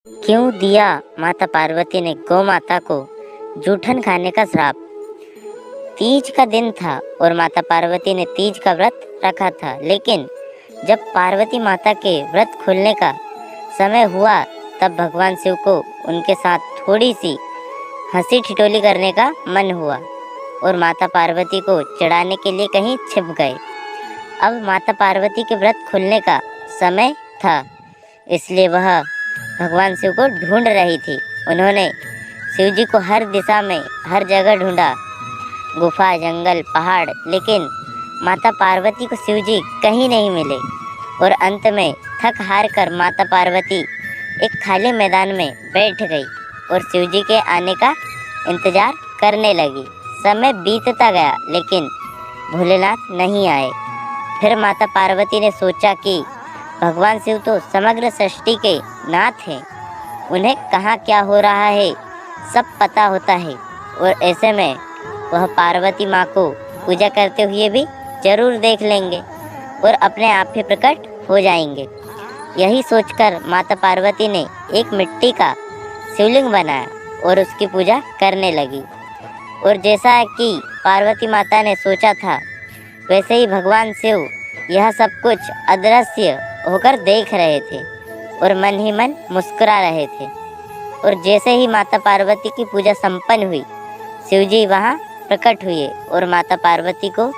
क्यों दिया माता पार्वती ने गौ माता को जूठन खाने का श्राप। तीज का दिन था और माता पार्वती ने तीज का व्रत रखा था, लेकिन जब पार्वती माता के व्रत खुलने का समय हुआ तब भगवान शिव को उनके साथ थोड़ी सी हंसी ठिठोली करने का मन हुआ और माता पार्वती को चढ़ाने के लिए कहीं छिप गए। अब माता पार्वती के व्रत खुलने का समय था, इसलिए वह भगवान शिव को ढूंढ रही थी। उन्होंने शिव जी को हर दिशा में हर जगह ढूंढा, गुफा, जंगल, पहाड़, लेकिन माता पार्वती को शिव जी कहीं नहीं मिले। और अंत में थक हार कर माता पार्वती एक खाली मैदान में बैठ गई और शिव जी के आने का इंतजार करने लगी। समय बीतता गया लेकिन भोलेनाथ नहीं आए। फिर माता पार्वती ने सोचा कि भगवान शिव तो समग्र सृष्टि के नाथ हैं, उन्हें कहाँ क्या हो रहा है सब पता होता है और ऐसे में वह पार्वती माँ को पूजा करते हुए भी जरूर देख लेंगे और अपने आप ही प्रकट हो जाएंगे। यही सोचकर माता पार्वती ने एक मिट्टी का शिवलिंग बनाया और उसकी पूजा करने लगी। और जैसा कि पार्वती माता ने सोचा था वैसे ही भगवान शिव यह सब कुछ अदृश्य होकर देख रहे थे और मन ही मन मुस्कुरा रहे थे। और जैसे ही माता पार्वती की पूजा संपन्न हुई, शिव जी वहाँ प्रकट हुए और माता पार्वती को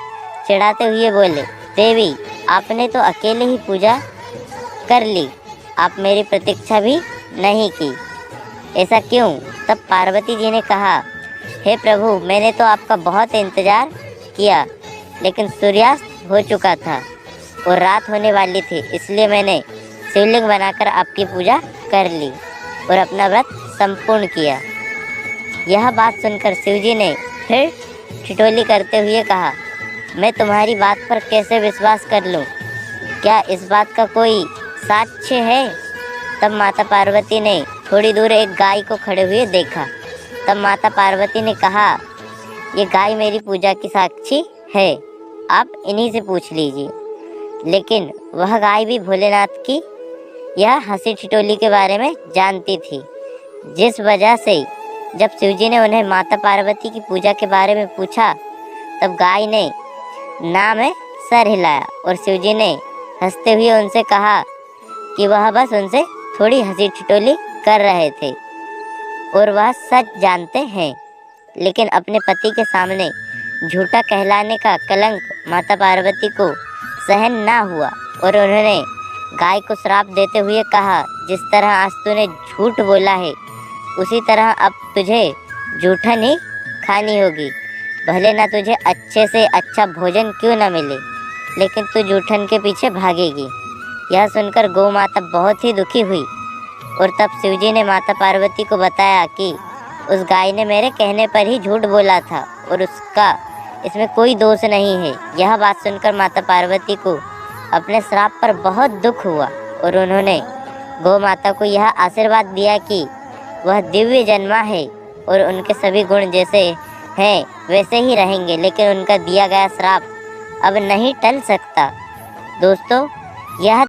चिढ़ाते हुए बोले, देवी, आपने तो अकेले ही पूजा कर ली, आप मेरी प्रतीक्षा भी नहीं की, ऐसा क्यों? तब पार्वती जी ने कहा, हे प्रभु, मैंने तो आपका बहुत इंतजार किया, लेकिन सूर्यास्त हो चुका था और रात होने वाली थी, इसलिए मैंने शिवलिंग बनाकर आपकी पूजा कर ली और अपना व्रत संपूर्ण किया। यह बात सुनकर शिवजी ने फिर ठिठोली करते हुए कहा, मैं तुम्हारी बात पर कैसे विश्वास कर लूं? क्या इस बात का कोई साक्ष्य है? तब माता पार्वती ने थोड़ी दूर एक गाय को खड़े हुए देखा। तब माता पार्वती ने कहा, ये गाय मेरी पूजा की साक्षी है, आप इन्हीं से पूछ लीजिए। लेकिन वह गाय भी भोलेनाथ की यह हंसी ठिठोली के बारे में जानती थी, जिस वजह से जब शिवजी ने उन्हें माता पार्वती की पूजा के बारे में पूछा तब गाय ने ना में सर हिलाया और शिवजी ने हंसते हुए उनसे कहा कि वह बस उनसे थोड़ी हंसी ठिठोली कर रहे थे और वह सच जानते हैं। लेकिन अपने पति के सामने झूठा कहलाने का कलंक माता पार्वती को सहन ना हुआ और उन्होंने गाय को श्राप देते हुए कहा, जिस तरह आज तूने झूठ बोला है उसी तरह अब तुझे जूठन ही खानी होगी। भले ना तुझे अच्छे से अच्छा भोजन क्यों ना मिले, लेकिन तू जूठन के पीछे भागेगी। यह सुनकर गौ माता बहुत ही दुखी हुई और तब शिवजी ने माता पार्वती को बताया कि उस गाय ने मेरे कहने पर ही झूठ बोला था और उसका इसमें कोई दोष नहीं है। यह बात सुनकर माता पार्वती को अपने श्राप पर बहुत दुख हुआ और उन्होंने गौ माता को यह आशीर्वाद दिया कि वह दिव्य जन्मा है और उनके सभी गुण जैसे हैं वैसे ही रहेंगे, लेकिन उनका दिया गया श्राप अब नहीं टल सकता। दोस्तों, यह